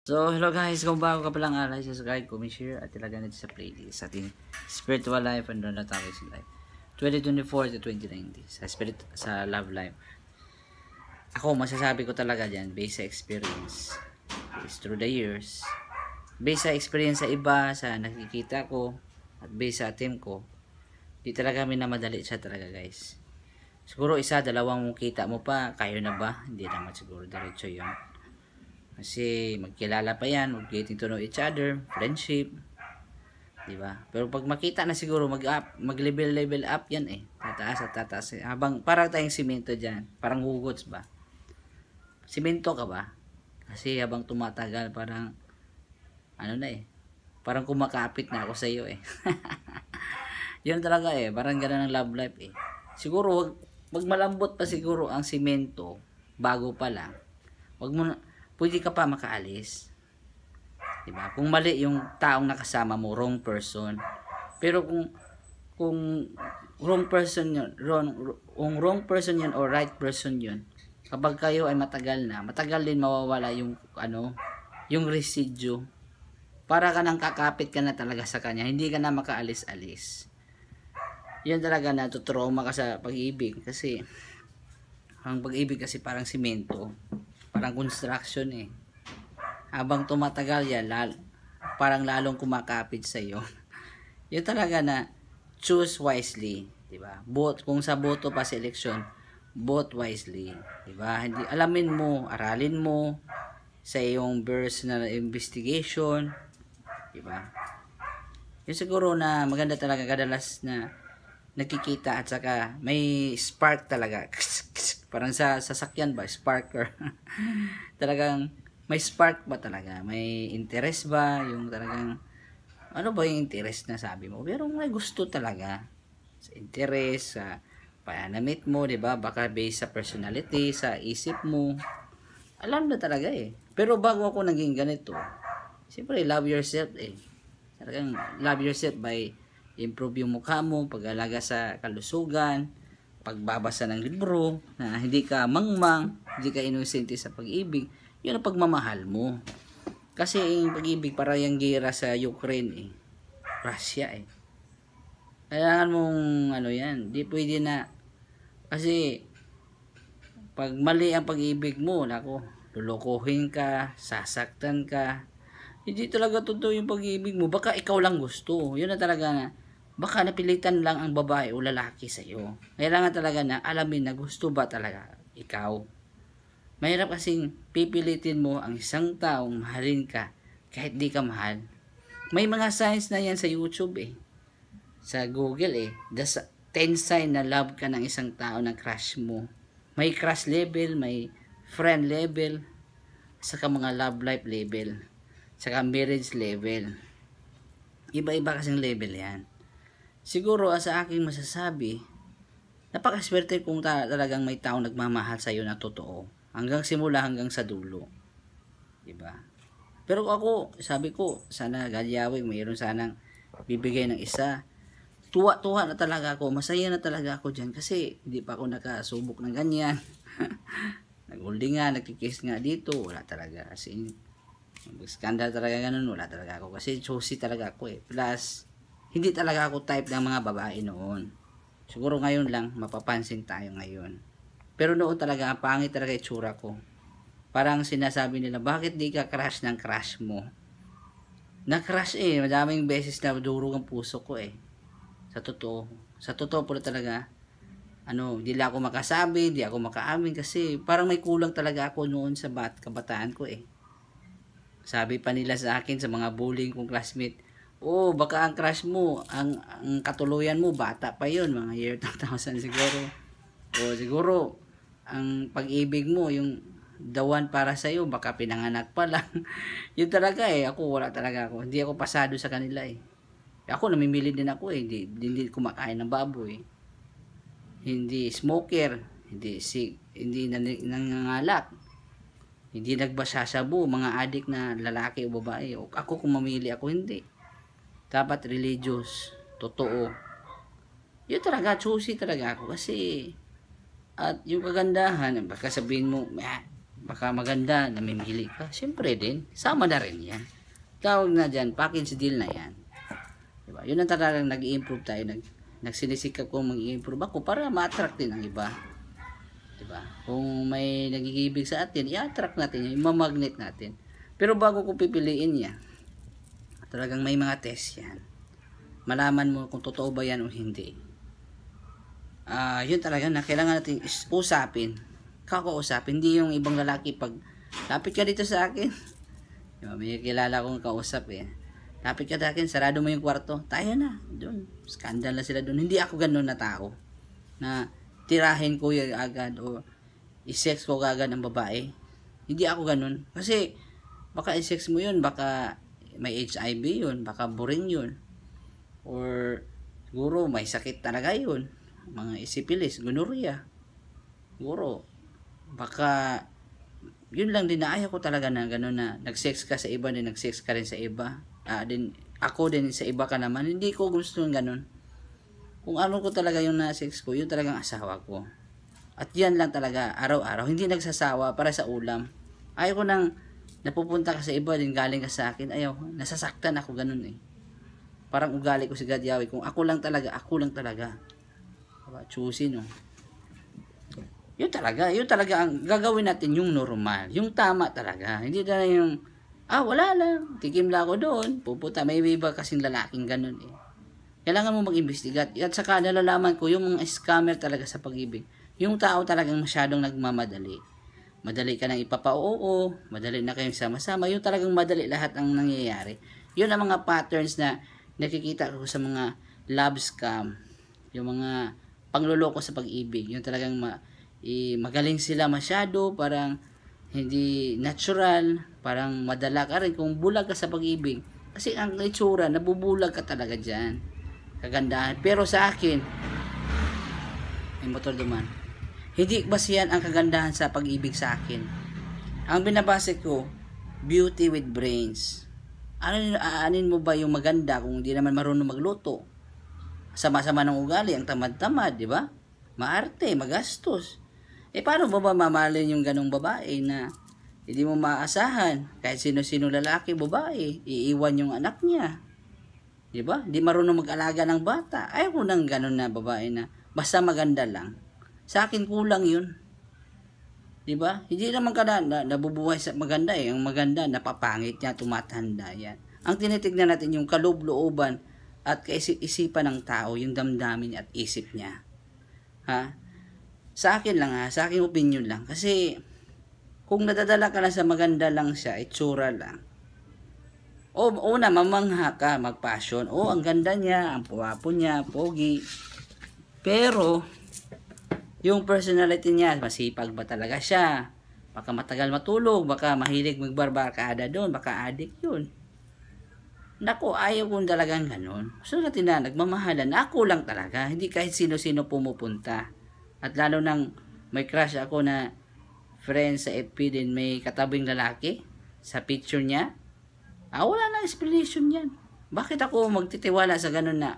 So, hello guys, kung bago ka palang alay, subscribe, comment, share, at ilagay natin sa playlist ating spiritual life and non topics in life 2024 to 2090 sa love life. Ako, masasabi ko talaga dyan, based sa experience, based through the years, based sa experience sa iba, sa nakikita ko, at based sa team ko, di talaga minamadali siya talaga guys. Siguro isa, dalawang kita mo pa, kayo na ba? Hindi naman siguro, diretso yun. Kasi magkilala pa yan, getting to know each other, friendship, di ba? Pero pag makita na siguro mag-level up yan eh. Tataas at tataas. Habang parang tayong simento diyan, parang hugots ba? Simento ka ba? Kasi habang tumatagal, parang ano na eh. Parang kumakapit na ako sa iyo eh. Yun talaga eh, parang gano'n ang love life eh. Siguro wag malambot pa siguro ang simento bago pa lang. Wag mo na, pwede ka pa makaalis. Diba? Kung mali yung taong nakasama mo, wrong person. Pero kung wrong person yun, wrong person yun or right person yun, kapag kayo ay matagal na, matagal din mawawala yung yung residue. Para ka nang kakapit ka na talaga sa kanya, hindi ka na makaalis-alis. Yan talaga na tutrauma ka sa pag-ibig kasi ang pag-ibig kasi parang simento. Parang construction eh. Habang tumatagal yan, parang lalong kumakapit sa iyo. Yun talaga na choose wisely, 'di ba? Kung sa boto pa sa eleksyon, vote wisely, 'di ba? Hindi alamin mo, aralin mo sa iyong personal investigation, 'di ba? Yun siguro na maganda talaga kadalas na nakikita at saka may spark talaga. Parang sa sasakyan ba, sparker. Talagang may spark ba talaga? May interest ba? Yung talagang, ano ba yung interest na sabi mo? Pero may gusto talaga. Sa interest, sa pananamit mo, di ba? Baka based sa personality, sa isip mo. Alam na talaga eh. Pero bago ako naging ganito, siyempre love yourself eh. Talagang love yourself by improve yung mukha mo, pag-alaga sa kalusugan, pagbabasa ng libro, na hindi ka mangmang, hindi ka inosente sa pag-ibig, yun ang pagmamahal mo. Kasi yung pag-ibig para yung gira sa Ukraine eh, Russia eh. Kailangan mong yan, di pwede na, kasi pag mali ang pag-ibig mo, nako, lulukuhin ka, sasaktan ka, hindi talaga totoo yung pag-ibig mo, baka ikaw lang gusto, yun na talaga na, baka napilitan lang ang babae o lalaki sa iyo. Kailangan talaga na alamin na gusto ba talaga ikaw. Mahirap kasing pipilitin mo ang isang taong mahalin ka kahit di ka mahal. May mga signs na yan sa YouTube eh. Sa Google eh. The 10 sign na love ka ng isang tao na crush mo. May crush level, may friend level, saka mga love life level, saka marriage level. Iba-iba kasing level yan. Siguro sa aking masasabi, napakaswerte kung talagang may taong nagmamahal sa iyo na totoo. Hanggang simula hanggang sa dulo. Diba? Pero ako, sabi ko, sana galyawig, mayroon sanang bibigay ng isa. Tuwa-tuwa na talaga ako, masaya na talaga ako dyan kasi hindi pa ako nakasubok ng ganyan. Nag-holding nga, nagkikiss nga dito, wala talaga. Kasi, skandal talaga ganun, wala talaga ako. Kasi choosy talaga ako eh. Plus, hindi talaga ako type ng mga babae noon. Siguro ngayon lang, mapapansin tayo ngayon. Pero noon talaga, pangit talaga itsura ko. Parang sinasabi nila, bakit di ka crush ng crush mo? Na-crush eh, madaming beses na durog ang puso ko eh. Sa totoo. Sa totoo po talaga, di lang ako makasabi, di ako makaamin kasi parang may kulang talaga ako noon sa kabataan ko eh. Sabi pa nila sa akin, sa mga bullying kong classmate, baka ang crush mo, ang katuluyan mo, bata pa yun, mga year 2000 siguro. Siguro, ang pag-ibig mo, yung the one para sa'yo, baka pinanganak pa lang. Yun talaga eh, ako wala talaga ako. Hindi ako pasado sa kanila eh. Ako, namimili din ako eh, hindi kumakain ng baboy. Hindi smoker, hindi nangangalak. Hindi nagbasasabu, mga adik na lalaki o babae. Ako kung mamili ako, hindi. Dapat religious, totoo. Yun talaga, choosy talaga ako kasi at yung kagandahan, baka sabihin mo, baka maganda, namimili ka, siyempre din, sama na rin yan. Tawag na dyan, package deal na yan. Diba? Yun ang talagang nag-i-improve tayo, nagsinisikap kong mag-i-improve ako para ma-attract din ang iba. Diba? Kung may nagigibig sa atin, i-attract natin yan, i-magnet natin. Pero bago ko pipiliin yan, talagang may mga test yan. Malaman mo kung totoo ba yan o hindi. Yun talaga na kailangan natin usapin. Kakausapin, hindi yung ibang lalaki pag lapit ka dito sa akin. Diba, may kilala kong kausap eh. Lapit ka sa akin, sarado mo yung kwarto. Tayo na, doon. Skandal na sila doon. Hindi ako ganun na tao. Na tirahin ko yung agad o i-sex ko agad ang babae. Hindi ako ganun. Kasi baka i-sex mo yun, baka may HIV yun, baka boring yun. Or siguro may sakit talaga yun. Mga isipilis, gonorrhea. Siguro baka yun lang din na ayaw ko talaga na gano'n na nag-sex ka sa iba din nag-sex ka rin sa iba din ako din sa iba ka naman, hindi ko gusto ng gano'n. Kung ano ko talaga yung na-sex ko, yun talagang asawa ko, at yan lang talaga araw-araw, hindi nagsasawa para sa ulam. Ayaw ko nang napupunta ka sa iba din galing ka sa akin, ayaw, nasasaktan ako gano'n eh. Parang ugali ko si Gadyawi, kung ako lang talaga diba? Choosy no. Yun talaga ang gagawin natin, yung normal, yung tama talaga. Hindi na yung, wala lang, tikim lang ako doon, pupunta, may iba kasing lalaking ganun eh. Kailangan mo mag-investigate. At saka nalalaman ko, yung mga scammer talaga sa pag-ibig, yung tao talagang masyadong nagmamadali. Madali ka nang ipapa-oo, madali na kayong sama-sama, yung talagang madali lahat ang nangyayari. Yun ang mga patterns na nakikita ko sa mga love scam, yung mga pangloloko sa pag-ibig, yung talagang magaling sila masyado, parang hindi natural, parang madala ka rin kung bulag ka sa pag-ibig. Kasi ang itsura, nabubulag ka talaga dyan. Kagandahan. Pero sa akin, may motor duman. Hindi basihan ang kagandahan sa pag-ibig sa akin. Ang binabase ko, beauty with brains. Aanin mo ba yung maganda kung hindi naman marunong magluto? Sama-sama ng ugali, ang tamad-tamad, di ba? Maarte, magastos. Paano ba mamahalin yung ganong babae na hindi mo maasahan? Kahit sino-sino lalaki, babae, iiwan yung anak niya. Diba? Hindi marunong mag-alaga ng bata. Ayaw ko ng ganon na babae na basta maganda lang. Sa akin kulang yun. Diba? Hindi naman ka nabubuhay sa maganda eh. Ang maganda, napapangit niya, tumatanda yan. Ang tinitignan natin yung kaloob-looban at kaisip-isipan ng tao, yung damdamin at isip niya. Ha? Sa akin lang sa aking opinion lang. Kasi, kung nadadala ka na sa maganda lang siya, itsura lang. Una, mamangha ka, magpasyon. Ang ganda niya, ang puwapo niya, pogi. Pero, yung personality niya, masipag ba talaga siya? Baka matagal matulog, baka mahilig magbarbarkada doon, baka adik yun. Naku, ayaw kong talagang ganun. So, natin na, nagmamahalan, ako lang talaga. Hindi kahit sino-sino pumupunta. At lalo nang may crush ako na friend sa FB din, may katabing lalaki sa picture niya. Wala na explanation yan. Bakit ako magtitiwala sa ganun na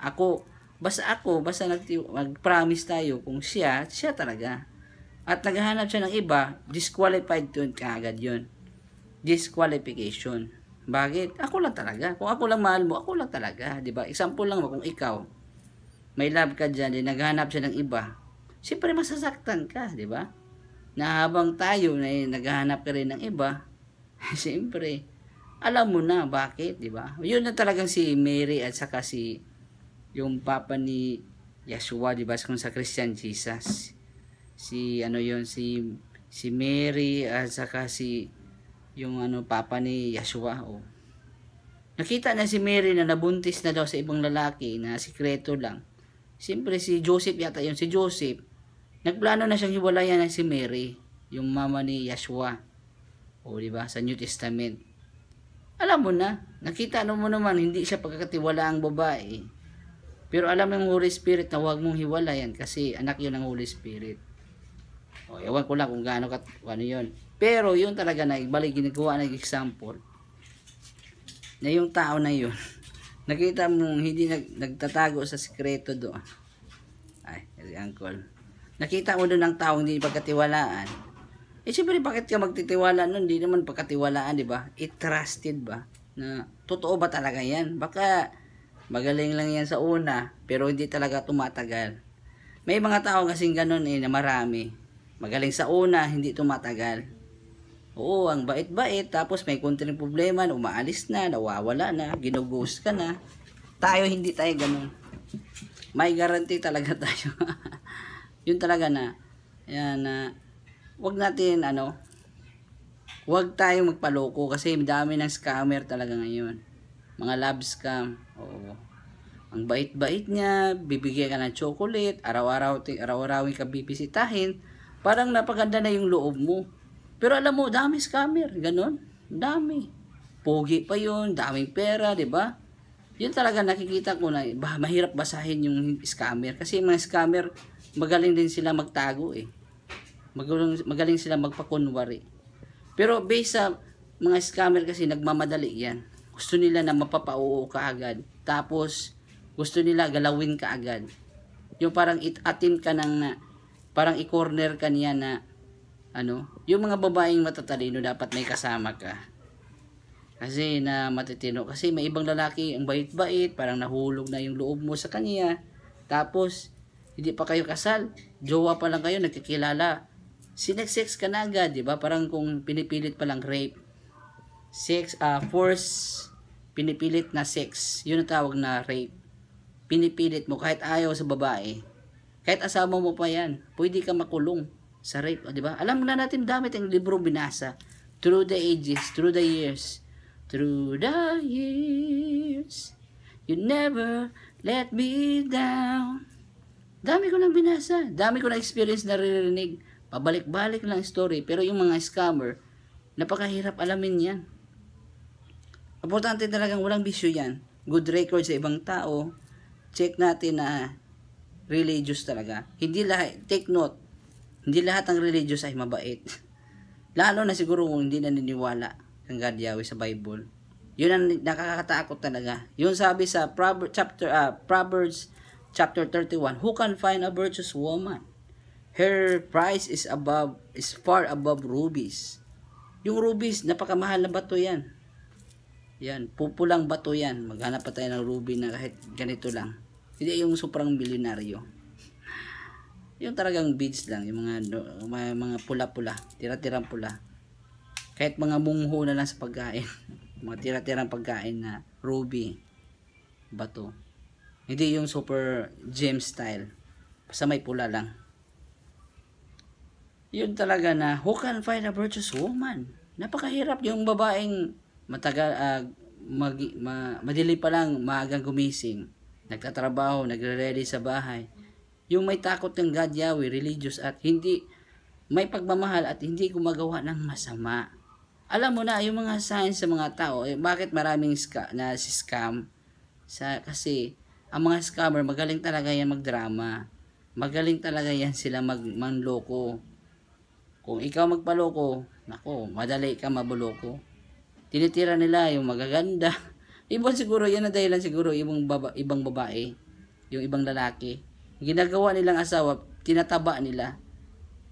basta mag-promise tayo kung siya talaga. At naghahanap siya ng iba, disqualified to kaagad yun. Disqualification. Bakit? Ako lang talaga. Kung ako lang mahal mo, ako lang talaga. Diba? Example lang kung ikaw, may love ka dyan, naghahanap siya ng iba, siyempre masasaktan ka, di ba? Na habang tayo na naghahanap ka rin ng iba, siyempre, alam mo na bakit, di ba? Yun na talagang si Mary at saka yung papa ni Yeshua, di ba? Kung sa Christian Jesus. Si Mary at saka yung papa ni Yeshua. Nakita na si Mary na nabuntis na daw sa ibang lalaki na sikreto lang. Siyempre si Joseph yata yun, si Joseph. Nagplano na siyang hiwalayan ng si Mary, yung mama ni Yeshua. Diba? Sa New Testament. Alam mo na, nakita mo naman, hindi siya pagkakatiwalaang babae. Pero alam ng Holy Spirit na huwag mong hiwalayan kasi anak yun ng Holy Spirit. Ewan ko lang kung gaano yun. Pero yun talaga na, balik ginagawa ng example. Na yung tao na yun, nakita mo hindi nagtatago sa sikreto doon. Si Uncle. Nakita mo doon ng taong hindi pagkatiwalaan. Eh, siyempre, bakit ka magtitiwala nun? Hindi naman pagkatiwalaan, di ba? I-trusted ba? Na, totoo ba talaga yan? Baka, magaling lang yan sa una, pero hindi talaga tumatagal. May mga tao kasing ganun na marami. Magaling sa una, hindi tumatagal. Oo, ang bait-bait, tapos may konting problema, umaalis na, nawawala na, ginughost ka na. Tayo, hindi tayo ganun. May guarantee talaga tayo. Yun talaga na, yan na, wag natin, wag tayong magpaloko kasi dami ng scammer talaga ngayon. Mga love scam. Oo. Ang bait-bait niya, bibigyan ka ng chocolate, araw-arawin ka bibisitahin, parang napaganda na yung loob mo. Pero alam mo, dami scammer, ganon. Dami. Pogi pa yun, daming pera, di ba? Yun talaga nakikita ko na mahirap basahin yung scammer. Kasi yung mga scammer, magaling din sila magtago eh. Magaling sila magpakunwari. Pero based sa mga scammer kasi nagmamadali yan. Gusto nila na mapapauo ka agad. Tapos, gusto nila galawin ka agad. Yung parang it-attempt ka ng parang i-corner ka niya na yung mga babaeng matatalino dapat may kasama ka. Kasi na matitino. Kasi may ibang lalaki, ang bait-bait, parang nahulog na yung loob mo sa kanya. Tapos, hindi pa kayo kasal. Jowa pa lang kayo, nagkikilala. Sinex-sex ka na agad, di ba? Parang kung pinipilit pa lang rape. Force, pinipilit na sex. Yun ang tawag na rape. Pinipilit mo, kahit ayaw sa babae. Kahit asawa mo pa yan, pwede ka makulong sa rape, di ba? Alam na natin dami tayong libro binasa. Through the ages, through the years. Through the years, you never let me down. Dami ko nang binasa. Dami ko na experience na naririnig. Pabalik-balik lang story. Pero yung mga scammer, napakahirap alamin yan. Importante talagang walang bisyo yan. Good record sa ibang tao. Check natin na religious talaga. Hindi lahat, take note, hindi lahat ng religious ay mabait. Lalo na siguro kung hindi naniniwala kang God Yahweh sa Bible. Yun ang nakakatakot talaga. Yun sabi sa Proverbs chapter 31, who can find a virtuous woman? Her price is far above rubies. Yung rubies, napakamahal na bato yan. Yan, pupulang bato yan. Maghanap pa tayo ng ruby na kahit ganito lang. Hindi yung sobrang milyonaryo. Yung talagang beads lang, yung mga pula-pula, tira-tirang pula. Kahit mga mungho na lang sa pagkain. Mga tira-tirang pagkain na ruby, bato. Hindi yung super gem style. Basta may pula lang. Yun talaga na, who can find a virtuous woman? Napakahirap yung babaeng madili pa lang maagang gumising. Nagtatrabaho, nagre-ready sa bahay. Yung may takot ng God Yahweh, religious at hindi may pagmamahal at hindi gumagawa ng masama. Alam mo na, yung mga signs sa mga tao, bakit maraming scam? Kasi, ang mga scammer, magaling talaga yan magdrama. Magaling talaga yan sila manloko. Kung ikaw magpaloko, nako, madali ka mabuloko. Tinitira nila yung magaganda. Ibang siguro, yan na dahilan siguro, ibang babae, yung ibang lalaki. Ginagawa nilang asawa, tinataba nila.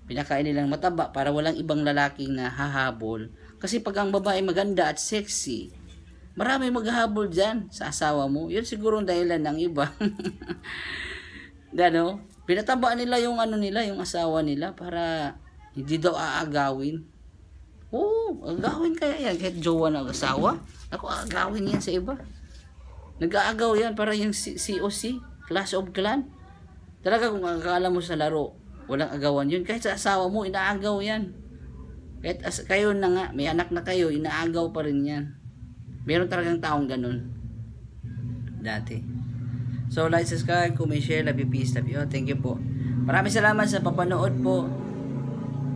Pinakain nilang mataba para walang ibang lalaking na hahabol. Kasi pag ang babae maganda at sexy, marami maghahabol dyan sa asawa mo. Yun siguro ang dahilan ng iba. Pinataba nila yung yung asawa nila para hindi daw aagawin. Oo, agawin kaya yan. Kahit jowa ng asawa, ako aagawin yan sa iba. Nag-aagaw yan para yung COC, Clash of Clan. Talaga kung akala mo sa laro, walang agawan yun. Kahit sa asawa mo, inaagaw yan. Kahit kayo na nga, may anak na kayo, inaagaw pa rin yan. Meron talagang taong ganun. Dati. So, like, subscribe, comment, share, love you, peace, love you. Thank you po. Maraming salamat sa papanood po.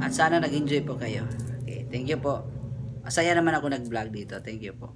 At sana nag-enjoy po kayo. Okay, thank you po. Masaya naman ako nag-vlog dito. Thank you po.